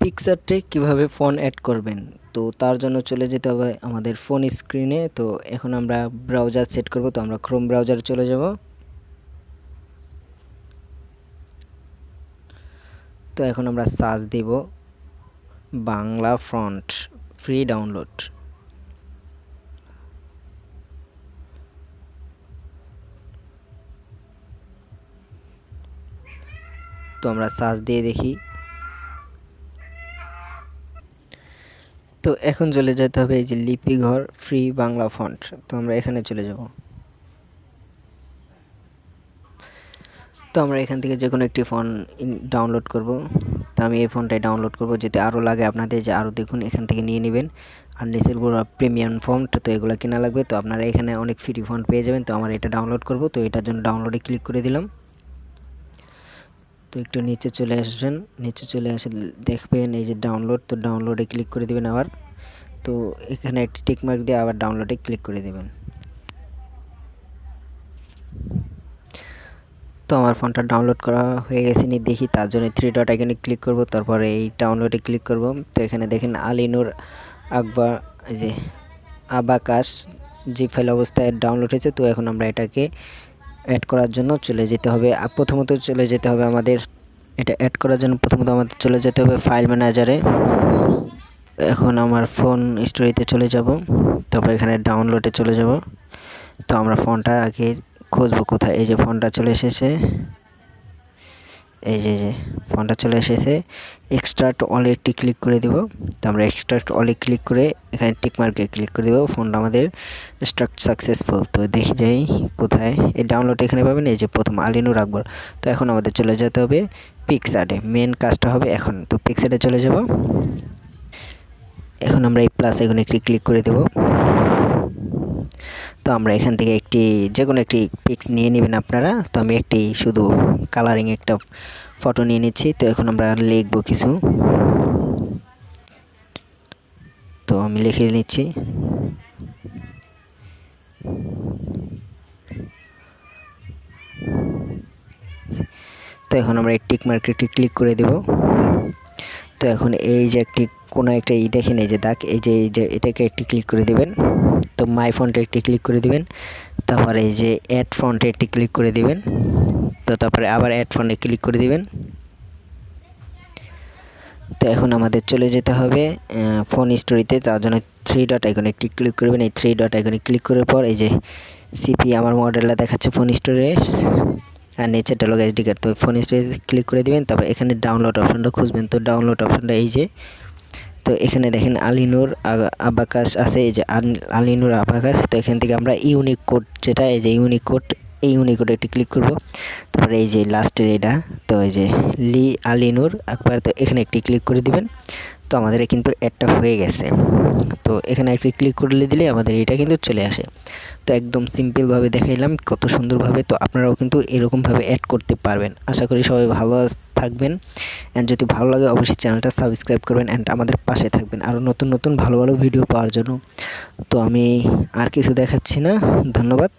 পিকচার্টে কিভাবে phone add করবেন, তো তার জন্য চলে যেতে হবে আমাদের ফোন স্ক্রিনে। তো এখন আমরা ব্রাউজার সেট করব, তো আমরা ক্রোম ব্রাউজারে চলে যাব। তো এখন আমরা সার্চ দেব বাংলা ফন্ট ফ্রি ডাউনলোড। তো আমরা সার্চ দিয়ে দেখি। তো এখন চলে যেতে হবে এই যে লিপিঘর ফ্রি বাংলা ফন্ট, তো আমরা এখানে চলে যাব। তো আমরা এখান থেকে যে কোনো একটি ফোন ডাউনলোড করব। তো আমি এই ফোনটাই ডাউনলোড করব, যদি আরও লাগে আপনাদের যে আরও দেখুন এখান থেকে নিয়ে নেবেন। আর নিচের পুরো প্রিমিয়াম ফন্ট, তো এগুলো কেনা লাগবে। তো আপনারা এখানে অনেক ফ্রি ফন্ট পেয়ে যাবেন। তো আমার এটা ডাউনলোড করব, তো এটার জন্য ডাউনলোডে ক্লিক করে দিলাম। তো একটু নিচে চলে আসবেন, নিচে চলে আসে দেখবেন এই যে ডাউনলোড, তো ডাউনলোডে ক্লিক করে দিবেন আবার। তো এখানে একটি টিক মার্ক দিয়ে আবার ডাউনলোডে ক্লিক করে দেবেন। তো আমার ফোনটা ডাউনলোড করা হয়ে গেছে নি দেখি, তার জন্য থ্রি ডট আইকনে ক্লিক করব, তারপরে এই ডাউনলোডে ক্লিক করব। তো এখানে দেখেন আলিনুর আকবর এই যে আবাকাশ জি ফাইল অবস্থায় ডাউনলোড হয়েছে। তো এখন আমরা এটাকে অ্যাড করার জন্য চলে যেতে হবে। প্রথমত চলে যেতে হবে আমাদের, এটা অ্যাড করার জন্য প্রথমত আমাদের চলে যেতে হবে ফাইল ম্যানেজারে। এখন আমার ফোন স্টোরিতে চলে যাব, তারপর এখানে ডাউনলোডে চলে যাব। তো আমরা ফোনটা আগে খুঁজবো কোথায়, এই যে ফোনটা চলে এসেছে, এই যে ফোনটা চলে এসেছে। এক্সট্রাক্ট অলে একটি ক্লিক করে দেব। তো আমরা এক্সট্রাক্ট অলে ক্লিক করে এখানে টিক মার্কে ক্লিক করে দেব। ফোনটা আমাদের এক্সট্রাক্ট সাকসেসফুল। তো দেখি যাই কোথায়, এই ডাউনলোড এখানে পাবেন, এই যে প্রথম আলিনুর আকবর। তো এখন আমাদের চলে যেতে হবে পিকচার্টে, মেন কাজটা হবে এখন। তো পিকচার্টে চলে যাব। এখন আমরা এই প্লাস এখন একটি ক্লিক করে দেব। তো আমরা এখান থেকে একটি যে কোনো একটি পিক্স নিয়ে নেবেন আপনারা। তো আমি একটি শুধু কালারিং একটা ফটো নিয়ে নিচ্ছি। তো এখন আমরা লিখব কিছু, তো আমি লিখে নিচ্ছি। তো এখন আমরা এই টিক মার্কেটটি ক্লিক করে দেব। তো এখন এই যে একটি কোনো একটা দেখেন এই যে দাগ, এই যে এটাকে একটি ক্লিক করে দেবেন। তো মাই ফন্টে একটি ক্লিক করে দিবেন, তারপরে এই যে অ্যাড ফন্টে একটি ক্লিক করে দিবেন। তো তারপরে আবার অ্যাড ফন্টে ক্লিক করে দিবেন। তো এখন আমাদের চলে যেতে হবে ফোন স্টোরিতে, তার জন্য থ্রি ডট আইকনে একটি ক্লিক করবেন। এই থ্রি ডট আইকনে ক্লিক করার পর এই যে সিপি আমার মডেলটা দেখাচ্ছে ফোন স্টোরেজ, আর নিচেরটা হলো এসডি কার্ড। তো ফোন স্টোরেজ ক্লিক করে দিবেন, তারপর এখানে ডাউনলোড অপশনটা খুঁজবেন। তো ডাউনলোড অপশনটা এই যে, তো এখানে দেখেন আলিনুর আবাকাশ আছে, এই যে আলিনুর আবাকাশ। তো এখান থেকে আমরা ইউনিক কোড যেটা, এই যে ইউনিক কোড, এই ইউনিক কোডে একটি ক্লিক করব। তারপরে এই যে লাস্টের এটা, তো এই যে আলিনুর আকবর, তো এখানে একটি ক্লিক করে দিবেন। তো আমাদের কিন্তু অ্যাডটা হয়ে গেছে। তো এখানে একটি ক্লিক করলে দিলে আমাদের এটা কিন্তু চলে আসে। তো একদম সিম্পলভাবে দেখাইলাম কত সুন্দরভাবে। তো আপনারাও কিন্তু এরকমভাবে অ্যাড করতে পারবেন। আশা করি সবাই ভালো থাকবেন, অ্যান্ড যদি ভালো লাগে অবশ্যই চ্যানেলটা সাবস্ক্রাইব করবেন, অ্যান্ড আমাদের পাশে থাকবেন আরও নতুন নতুন ভালো ভালো ভিডিও পাওয়ার জন্য। তো আমি আর কিছু দেখাচ্ছি না, ধন্যবাদ।